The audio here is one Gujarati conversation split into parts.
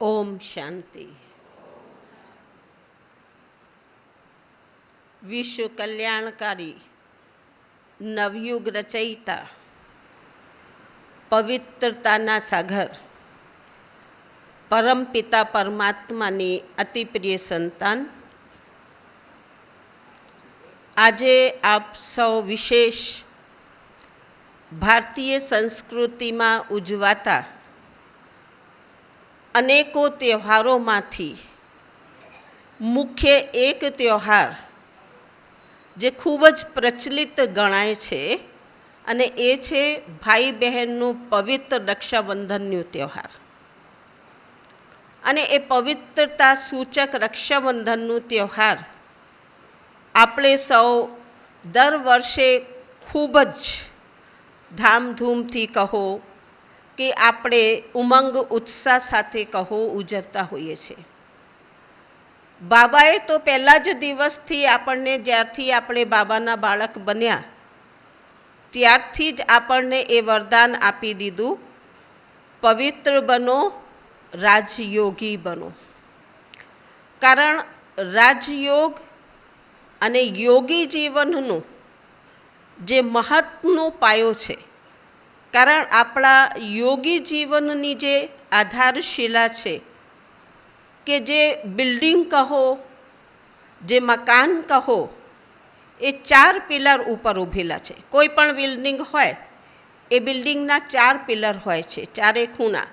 ઓમ શાંતિ. વિશ્વ કલ્યાણકારી નવયુગ રચયિતા, પવિત્રતાના સાગર, પરમપિતા પરમાત્માની અતિ પ્રિય સંતાન, આજે આપ સૌ વિશેષ ભારતીય સંસ્કૃતિમાં ઉજવાતા અનેકો તહેવારોમાંથી મુખ્ય એક તહેવાર જે ખૂબ જ પ્રચલિત ગણાય છે અને એ છે ભાઈ બહેનનું પવિત્ર રક્ષાબંધનનું તહેવાર. અને એ પવિત્રતા સૂચક રક્ષાબંધનનું તહેવાર આપણે સૌ દર વર્ષે ખૂબ જ ધામધૂમથી કહો કે આપણે ઉમંગ ઉત્સાહ સાથે કહો ઉજવતા હોઈએ છીએ. બાબાએ તો પહેલા જ દિવસથી આપણને, જ્યારથી આપણે બાબાના બાળક બન્યા ત્યારથી જ આપણને એ વરદાન આપી દીધું, પવિત્ર બનો, રાજયોગી બનો. કારણ રાજયોગ અને યોગી જીવનનું જે મહત્વનો પાયો છે, કારણ આપણા યોગી જીવનની જે આધારશિલા છે કે જે બિલ્ડિંગ કહો, જે મકાન કહો, એ 4 પિલર ઉપર ઊભેલા છે. કોઈ પણ બિલ્ડિંગ હોય એ બિલ્ડિંગના 4 પિલર હોય છે, ચારે ખૂણા.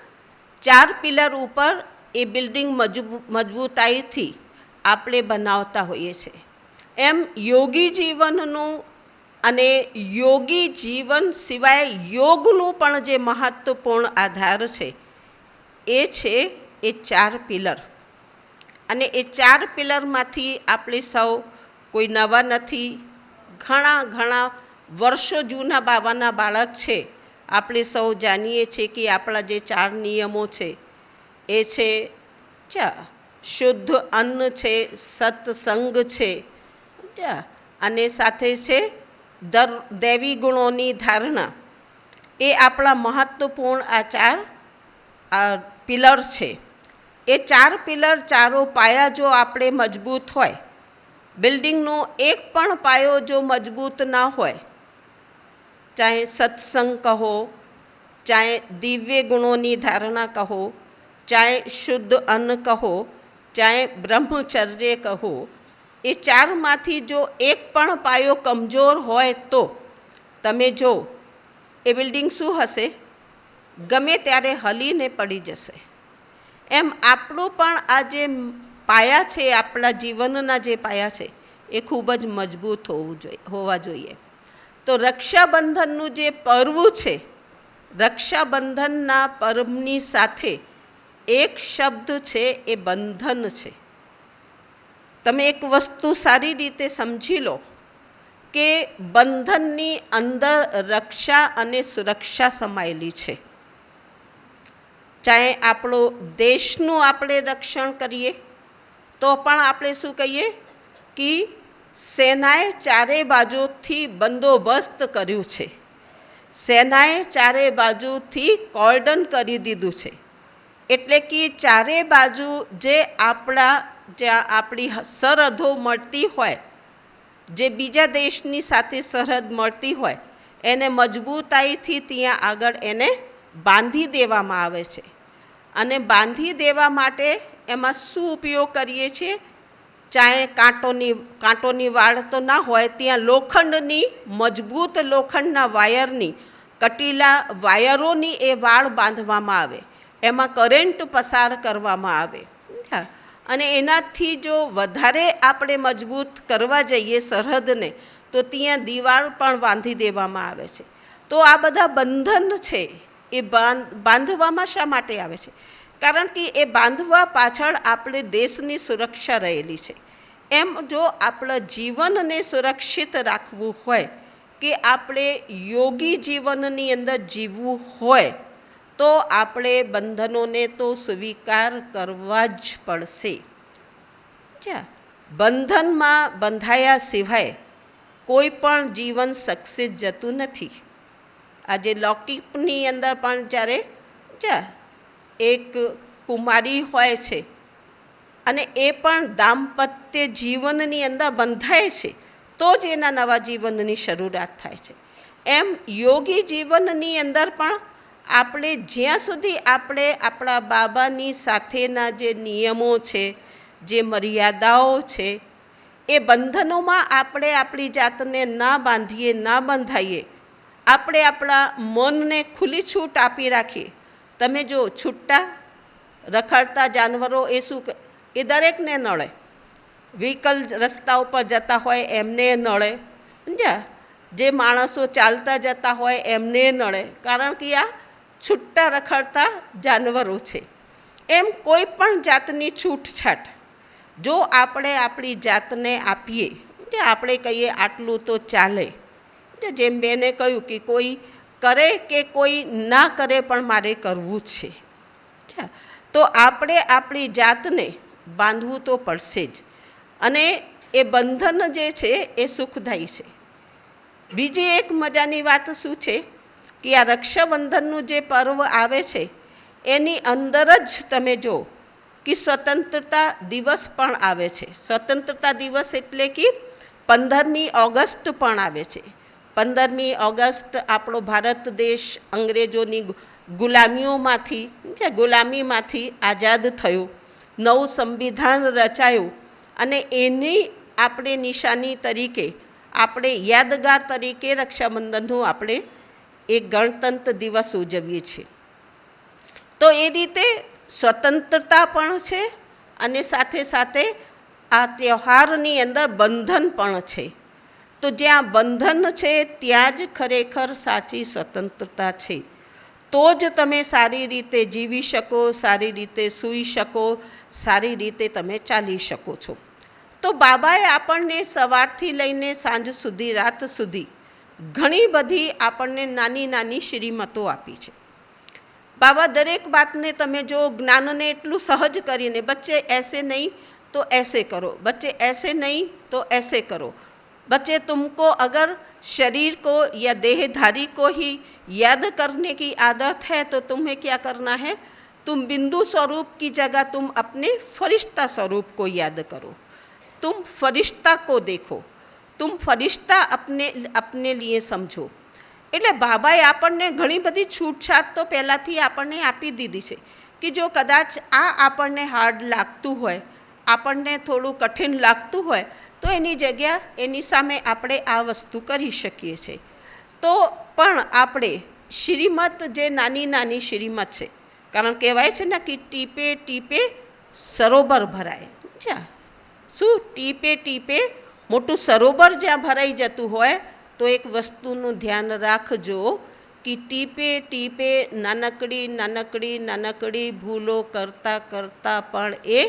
4 પિલર ઉપર એ બિલ્ડિંગ મજબૂતાઈથી આપણે બનાવતા હોઈએ છીએ. એમ યોગી જીવનનું અને યોગી જીવન સિવાય યોગનું પણ જે મહત્ત્વપૂર્ણ આધાર છે એ છે એ 4 પિલર. અને એ 4 પિલરમાંથી આપણે સૌ કોઈ નવા નથી, ઘણા વર્ષો જૂના બાબાના બાળક છે. આપણે સૌ જાણીએ છીએ કે આપણા જે 4 નિયમો છે એ છે શુદ્ધ અન્ન છે, સત્સંગ છે, અને સાથે છે દૈવી ગુણોની ધારણા. એ આપણા મહત્ત્વપૂર્ણ આ 4 પિલર છે. એ 4 પિલર, ચારો પાયા જો આપણે મજબૂત હોય, બિલ્ડિંગનો એક પણ પાયો જો મજબૂત ના હોય, ચાહે સત્સંગ કહો, ચાહે દિવ્ય ગુણોની ધારણા કહો, ચાહે શુદ્ધ અન્ન કહો, ચાહે બ્રહ્મચર્ય કહો, એ 4માંથી જો એક પણ પાયો કમજોર હોય તો તમે જો એ બિલ્ડિંગ શું હશે, ગમે ત્યારે હલીને પડી જશે. એમ આપણું પણ આ જે પાયા છે, આપણા જીવનના જે પાયા છે એ ખૂબ જ મજબૂત હોવા જોઈએ. તો રક્ષાબંધનનું જે પર્વ છે, રક્ષાબંધનના પર્વની સાથે એક શબ્દ છે એ બંધન છે. તમે એક વસ્તુ સારી રીતે સમજી લો કે બંધનની અંદર રક્ષા અને સુરક્ષા સમાયેલી છે. ચાહે આપણો દેશનું આપણે રક્ષણ કરીએ તો પણ આપણે શું કહીએ કે સેનાએ ચારે બાજુથી બંદોબસ્ત કર્યું છે, સેનાએ ચારે બાજુથી કોર્ડન કરી દીધું છે. એટલે કે ચારે બાજુ જે જ્યાં આપણી સરહદો મળતી હોય, જે બીજા દેશની સાથે સરહદ મળતી હોય, એને મજબૂતાઈથી ત્યાં આગળ એને બાંધી દેવામાં આવે છે. અને બાંધી દેવા માટે એમાં શું ઉપયોગ કરીએ છીએ, ચાહે કાંટોની વાડ તો ના હોય, ત્યાં લોખંડની, મજબૂત લોખંડના વાયરની, કટીલા વાયરોની એ વાડ બાંધવામાં આવે, એમાં કરંટ પસાર કરવામાં આવે. અને એનાથી જો વધારે આપણે મજબૂત કરવા જઈએ સરહદને તો ત્યાં દિવાલ પણ બાંધી દેવામાં આવે છે. તો આ બધા બંધન છે એ બાંધવામાં શા માટે આવે છે? કારણ કે એ બાંધવા પાછળ આપણે દેશની સુરક્ષા રહેલી છે. એમ જો આપણા જીવનને સુરક્ષિત રાખવું હોય, કે આપણે યોગી જીવનની અંદર જીવવું હોય, તો આપણે બંધનોને તો સ્વીકાર કરવા જ પડશે. બંધનમાં બંધાયા સિવાય કોઈ પણ જીવન સક્સેસ જતું નથી. આજે લૌકિકની અંદર પણ જ્યારે એક કુમારી હોય છે અને એ પણ દાંપત્ય જીવનની અંદર બંધાય છે તો જ એના નવા જીવનની શરૂઆત થાય છે. એમ યોગી જીવનની અંદર પણ આપણે જ્યાં સુધી આપણે આપણા બાબાની સાથેના જે નિયમો છે, જે મર્યાદાઓ છે, એ બંધનોમાં આપણે આપણી જાતને ના બાંધીએ, ના બંધાઈએ, આપણે આપણા મનને ખુલ્લી છૂટ આપી રાખીએ. તમે જો છૂટા રખડતા જાનવરો એ શું, એ દરેકને નડે. વ્હીકલ રસ્તા ઉપર જતા હોય એમને નડે, સમજ્યા? જે માણસો ચાલતા જતા હોય એમને નડે, કારણ કે આ છૂટા રખડતા જાનવરો છે. એમ કોઈ પણ જાતની છૂટછાટ જો આપણે આપણી જાતને આપીએ, જે આપણે કહીએ આટલું તો ચાલે, જેમ બેને કહ્યું કે કોઈ કરે કે કોઈ ના કરે પણ મારે કરવું છે, તો આપણે આપણી જાતને બાંધવું તો પડશે જ. અને એ બંધન જે છે એ સુખદાયી છે. બીજી એક મજાની વાત શું છે કે આ રક્ષાબંધનનું જે પર્વ આવે છે એની અંદર જ તમે જો કે સ્વતંત્રતા દિવસ પણ આવે છે. સ્વતંત્રતા દિવસ એટલે કે 15મી ઓગસ્ટ પણ આવે છે. 15મી ઓગસ્ટ આપણો ભારત દેશ અંગ્રેજોની ગુલામીમાંથી આઝાદ થયો, નવું સંવિધાન રચાયું અને એની આપણે નિશાની તરીકે, આપણે યાદગાર તરીકે રક્ષાબંધનનું આપણે એક ગણતંત્ર દિવસ ઉજવીએ છીએ. તો એ રીતે સ્વતંત્રતા પણ છે અને સાથે સાથે આ તહેવારની અંદર બંધન પણ છે. તો જ્યાં બંધન છે ત્યાં જ ખરેખર સાચી સ્વતંત્રતા છે. તો જ તમે સારી રીતે જીવી શકો, સારી રીતે સૂઈ શકો, સારી રીતે તમે ચાલી શકો છો. તો બાબાએ આપણને સવારથી લઈને સાંજ સુધી, રાત સુધી ઘણી બધી આપણને નાની નાની શ્રીમતો આપી છે. બાબા દરેક વાતને તમે જો જ્ઞાનને એટલું સહજ કરીને, બચ્ચે એસે નહીં તો એસે કરો, બચ્ચે એસે નહીં તો એસે કરો, बच्चे तुमको अगर शरीर को या देहधारी को ही याद करने की आदत है तो तुम्हें क्या करना है, तुम बिंदु स्वरूप की जगह तुम अपने फरिश्ता स्वरूप को याद करो, तुम फरिश्ता को देखो, तुम फरिश्ता अपने लिए समझो. એટલે બાબાએ આપણને ઘણી બધી છૂટછાટ તો પહેલાંથી આપણને આપી દીધી છે કે જો કદાચ આ આપણને હાર્ડ લાગતું હોય, આપણને થોડું કઠિન લાગતું હોય તો એની જગ્યા, એની સામે આપણે આ વસ્તુ કરી શકીએ છીએ. તો પણ આપણે શ્રીમત, જે નાની નાની શ્રીમત છે, કારણ કહેવાય છે ને કે ટીપે ટીપે સરોવર ભરાય. શું ટીપે ટીપે મોટું સરોવર જ્યાં ભરાઈ જતું હોય તો એક વસ્તુનું ધ્યાન રાખજો કે ટીપે ટીપે નાનકડી નાનકડી નાનકડી ભૂલો કરતાં કરતાં પણ એ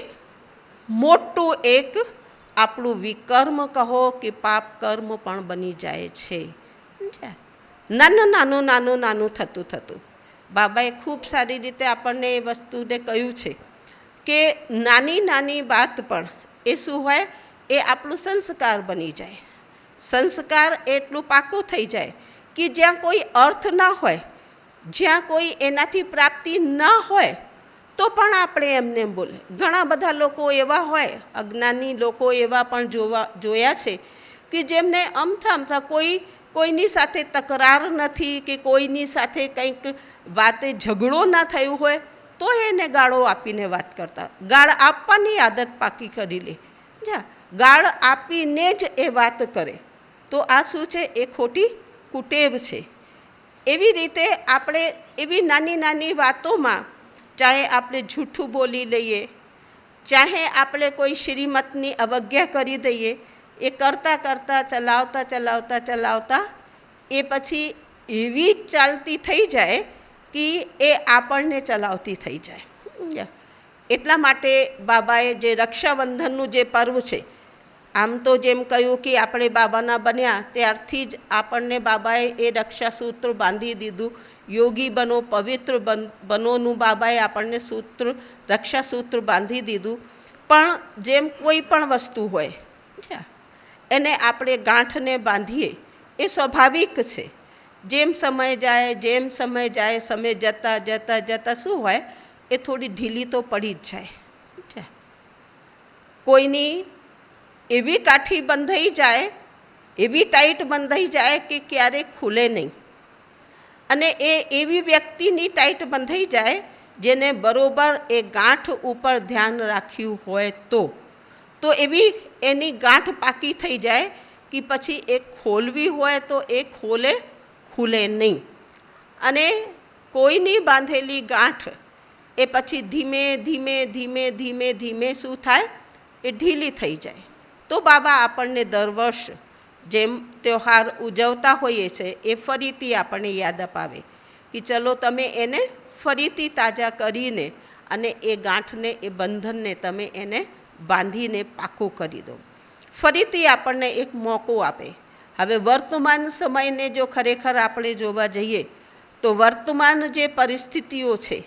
મોટું એક આપણું વિકર્મ કહો કે પાપ કર્મ પણ બની જાય છે. નાનું નાનું નાનું નાનું થતું થતું બાબાએ ખૂબ સારી રીતે આપણને એ વસ્તુને કહ્યું છે કે નાની નાની વાત પણ એ શું હોય, એ આપણું સંસ્કાર બની જાય. સંસ્કાર એટલું પાકું થઈ જાય કે જ્યાં કોઈ અર્થ ના હોય, જ્યાં કોઈ એનાથી પ્રાપ્તિ ના હોય તો પણ આપણે એમને બોલે. ઘણા બધા લોકો એવા હોય, અજ્ઞાની લોકો એવા પણ જોયા છે કે જેમને અમથા અમથા કોઈની સાથે તકરાર નથી કે કોઈની સાથે કંઈક વાતે ઝઘડો ના થયું હોય તો એને ગાળો આપીને વાત કરતા. ગાળ આપવાની આદત પાકી કરી લે. ગાળ આપીને જ એ વાત કરે તો આ શું છે, એ ખોટી કુટેવ છે. એવી રીતે આપણે એવી નાની નાની વાતોમાં, ચાહે આપણે જૂઠું બોલી લઈએ, ચાહે આપણે કોઈ શ્રીમતની અવજ્ઞા કરી દઈએ, એ કરતાં કરતાં ચલાવતા ચલાવતા ચલાવતા એ પછી એવી ચાલતી થઈ જાય કે એ આપણને ચલાવતી થઈ જાય. એટલા માટે બાબાએ જે રક્ષાબંધનનું જે પર્વ છે, આમ તો જેમ કહ્યું કે આપણે બાબાના બન્યા ત્યારથી જ આપણને બાબાએ એ રક્ષાસૂત્ર બાંધી દીધું. યોગી બનો, પવિત્ર બનોનું બાબાએ આપણને રક્ષાસૂત્ર બાંધી દીધું. પણ જેમ કોઈ પણ વસ્તુ હોય એને આપણે ગાંઠને બાંધીએ એ સ્વાભાવિક છે. જેમ સમય જાય સમય જતાં જતાં જતાં શું હોય, એ થોડી ઢીલી તો પડી જ જાય. કોઈની એવી કાઠી બંધાઈ જાય, એવી ટાઈટ બંધાઈ જાય કે ક્યારેય ખુલે નહીં. અને એ એવી વ્યક્તિની ટાઈટ બંધાઈ જાય જેને બરોબર એ ગાંઠ ઉપર ધ્યાન રાખ્યું હોય તો એવી એની ગાંઠ પાકી થઈ જાય કે પછી એ ખોલવી હોય તો એ ખુલે નહીં. અને કોઈની બાંધેલી ગાંઠ એ પછી ધીમે ધીમે ધીમે ધીમે ધીમે શું થાય, એ ઢીલી થઈ જાય. તો બાબા આપણને દર વર્ષ જેમ તહેવાર ઉજવતા હોઈએ છીએ એ ફરીથી આપણને યાદ અપાવે કે ચલો તમે એને ફરીથી તાજા કરીને અને એ ગાંઠને, એ બંધનને તમે એને બાંધીને પાકું કરી દો. ફરીથી આપણને એક મોકો આપે. હવે વર્તમાન સમયને જો ખરેખર આપણે જોવા જઈએ તો વર્તમાન જે પરિસ્થિતિઓ છે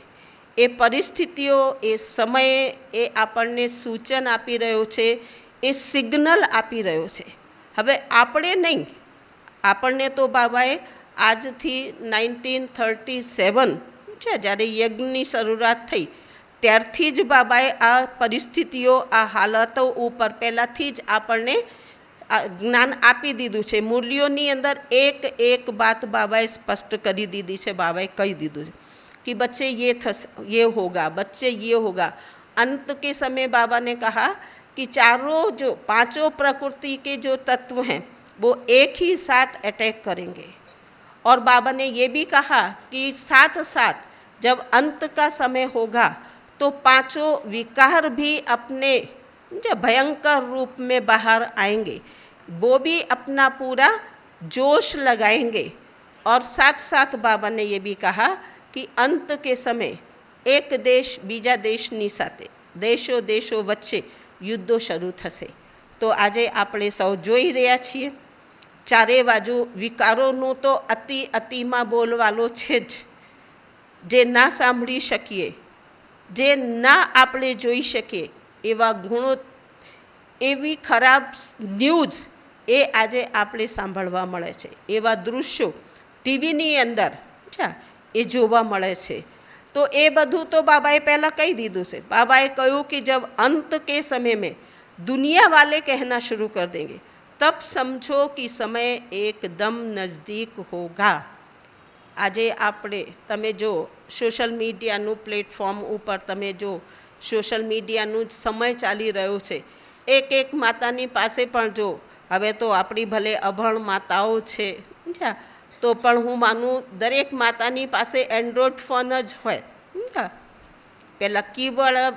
એ પરિસ્થિતિઓ, એ સમયે એ આપણને સૂચન આપી રહ્યો છે, એ સિગ્નલ આપી રહ્યો છે. હવે આપણે નહીં, આપણને તો બાબાએ આજથી 1937 છે જ્યારે યજ્ઞની શરૂઆત થઈ ત્યારથી જ બાબાએ આ પરિસ્થિતિઓ, આ હાલતો ઉપર પહેલાંથી જ આપણને જ્ઞાન આપી દીધું છે. મૂલ્યોની અંદર એક એક બાત બાબાએ સ્પષ્ટ કરી દીધી છે. બાબાએ કહી દીધું છે कि बच्चे ये ये होगा, बच्चे ये होगा. अंत के समय बाबा ने कहा कि पांचों प्रकृति के जो तत्व हैं वो एक ही साथ अटैक करेंगे. और बाबा ने ये भी कहा कि साथ साथ जब अंत का समय होगा तो पांचों विकार भी अपने भयंकर रूप में बाहर आएंगे, वो भी अपना पूरा जोश लगाएंगे. और साथ साथ बाबा ने ये भी कहा कि अंत के समय एक देश बीजा देशनी साथे, देशो देशो वच्चे युद्धो शरू थशे. तो आजे आपणे सौ जोई रह्या छीए चारे बाजू विकारोनो तो अति अतिमां बोलवालो छे ज. जे ना सांभળી શકીએ, જે ના આપણે જોઈ શકીએ એવા ગુણો, એવી ખરાબ ન્યૂઝ એ આજે આપણે સાંભળવા મળે છે. એવા દૃશ્યો ટીવીની અંદર એ જોવા મળે છે. તો એ બધું તો બાબાએ પહેલાં કહી દીધું છે. બાબાએ કહ્યું कि जब अंत के समय में दुनिया वाले कहना शुरू कर देंगे तब समझो कि समय एकदम नज़दीक होगा. આજે આપણે તમે જો સોશિયલ મીડિયાનું પ્લેટફોર્મ ઉપર તમે જો સોશિયલ મીડિયાનું જ સમય ચાલી રહ્યો છે. એક એક માતાની પાસે પણ જો, હવે તો આપણી ભલે અભણ માતાઓ છે તો પણ હું માનું દરેક માતાની પાસે એન્ડ્રોઈડ ફોન જ હોય. પહેલાં કીબોર્ડ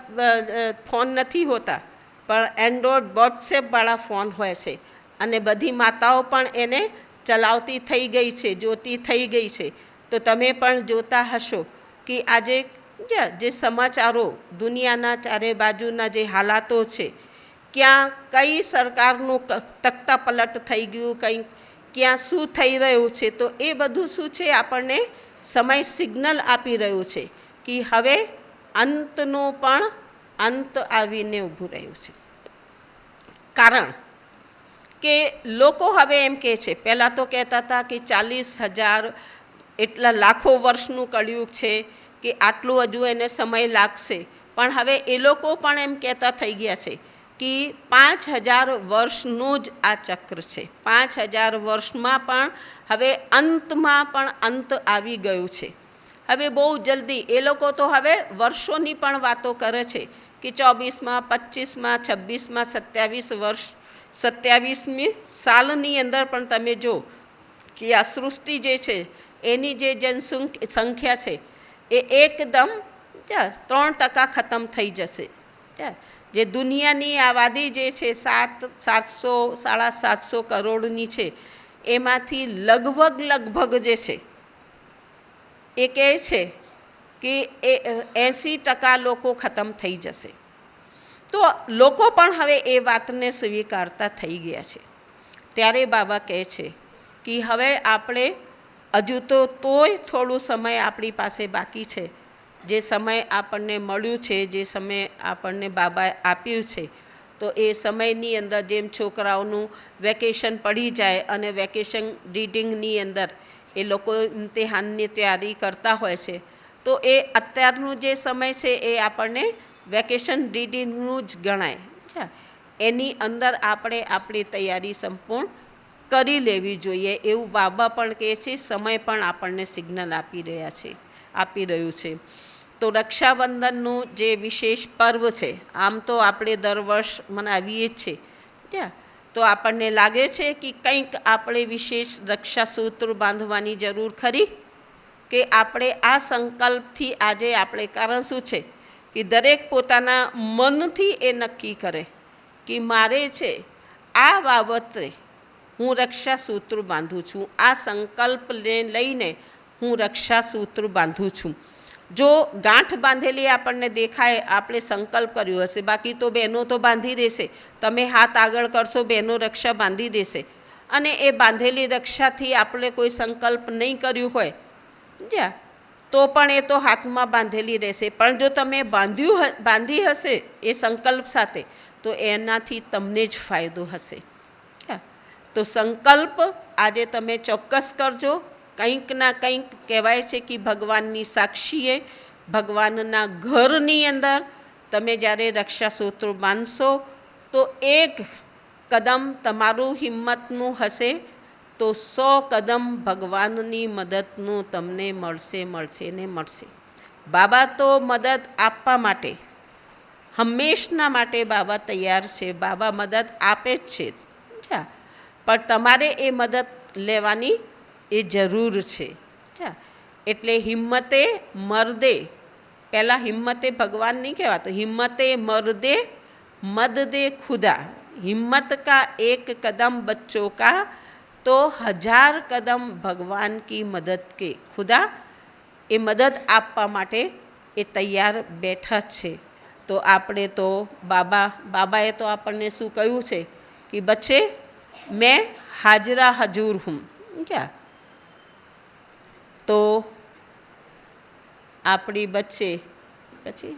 ફોન નથી હોતા પણ એન્ડ્રોઈડ વોટ્સએપવાળા ફોન હોય છે. અને બધી માતાઓ પણ એને ચલાવતી થઈ ગઈ છે, જોતી થઈ ગઈ છે. તો તમે પણ જોતા હશો કે આજે જે સમાચારો દુનિયાના ચારે બાજુના જે હાલાતો છે, ક્યાં કઈ સરકારનું તખ્તા પલટ થઈ ગયું, કંઈ ક્યાં શું થઈ રહ્યું છે, તો એ બધું શું છે આપણને સમય સિગ્નલ આપી રહ્યું છે કે હવે અંતનો પણ અંત આવીને ઊભું રહ્યું છે. કારણ કે લોકો હવે એમ કહે છે, પહેલાં તો કહેતા હતા કે 40,000 એટલા લાખો વર્ષનું કળિયુગ છે કે આટલું હજુ એને સમય લાગશે. પણ હવે એ લોકો પણ એમ કહેતા થઈ ગયા છે કે 5,000 વર્ષનું જ આ ચક્ર છે. 5,000 વર્ષમાં પણ હવે અંતમાં પણ અંત આવી ગયું છે. હવે બહુ જલ્દી એ લોકો તો હવે વર્ષોની પણ વાતો કરે છે કે 24માં, 25માં, 26માં, 27 વર્ષ, 27મી સાલની અંદર પણ તમે જો કે આ સૃષ્ટિ જે છે એની જે જનસંખ્યા છે એ એકદમ 3% ખતમ થઈ જશે. જે દુનિયાની આબાદી જે છે 700-750 કરોડની છે એમાંથી લગભગ જે છે એ કહે છે કે 80% લોકો ખતમ થઈ જશે. તો લોકો પણ હવે એ વાતને સ્વીકારતા થઈ ગયા છે. ત્યારે બાબા કહે છે કે હવે આપણે હજુ તો તોય થોડું સમય આપણી પાસે બાકી છે. જે સમય આપણને મળ્યું છે, જે સમય આપણને બાબાએ આપ્યું છે, તો એ સમયની અંદર જેમ છોકરાઓનું વેકેશન પડી જાય અને વેકેશન રીડિંગની અંદર એ લોકો ઇમ્તિહાનની તૈયારી કરતા હોય છે, તો એ અત્યારનું જે સમય છે એ આપણને વેકેશન રીડિંગનું જ ગણાય. એની અંદર આપણે આપણી તૈયારી સંપૂર્ણ કરી લેવી જોઈએ એવું બાબા પણ કહે છે, સમય પણ આપણને સિગ્નલ આપી રહ્યું છે. તો રક્ષાબંધનનું જે વિશેષ પર્વ છે, આમ તો આપણે દર વર્ષ મનાવીએ જ છીએ, તો આપણને લાગે છે કે કંઈક આપણે વિશેષ રક્ષાસૂત્ર બાંધવાની જરૂર ખરી, કે આપણે આ સંકલ્પથી આજે આપણે, કારણ શું છે કે દરેક પોતાના મનથી એ નક્કી કરે કે મારે છે આ બાબતે હું રક્ષાસૂત્ર બાંધું છું, આ સંકલ્પને લઈને હું રક્ષાસૂત્ર બાંધું છું. જો ગાંઠ બાંધેલી આપણને દેખાય, આપણે સંકલ્પ કર્યો હશે, બાકી તો બહેનો તો બાંધી દેશે, તમે હાથ આગળ કરશો, બહેનો રક્ષા બાંધી દેશે, અને એ બાંધેલી રક્ષાથી આપણે કોઈ સંકલ્પ નહીં કર્યું હોય તો પણ એ તો હાથમાં બાંધેલી રહેશે. પણ જો તમે બાંધી હશે એ સંકલ્પ સાથે, તો એનાથી તમને જ ફાયદો હશે. તો સંકલ્પ આજે તમે ચોક્કસ કરજો. કંઈક ના કંઈક કહેવાય છે કે ભગવાનની સાક્ષીએ, ભગવાનના ઘરની અંદર તમે જ્યારે રક્ષાસૂત્ર બાંધશો તો એક કદમ તમારું હિંમતનું હશે, તો 100 કદમ ભગવાનની મદદનું તમને મળશે. બાબા તો મદદ આપવા માટે હંમેશના માટે બાબા તૈયાર છે, બાબા મદદ આપે જ છે, પણ તમારે એ મદદ લેવાની એ જરૂર છે. એટલે હિંમતે મર્દે, પહેલાં હિંમતે ભગવાન નહીં કહેવાતો, હિંમતે મર્દે મદદે ખુદા, हिम्मत का एक कदम बच्चों का तो 1000 कदम भगवान की मदद के. खुदा એ મદદ આપવા માટે એ તૈયાર બેઠા છે. તો આપણે તો બાબાએ તો આપણને શું કહ્યું છે કે બચ્ચે મેં હાજરા હજૂર હું. ક્યાં તો આપણી બચ્ચે પછી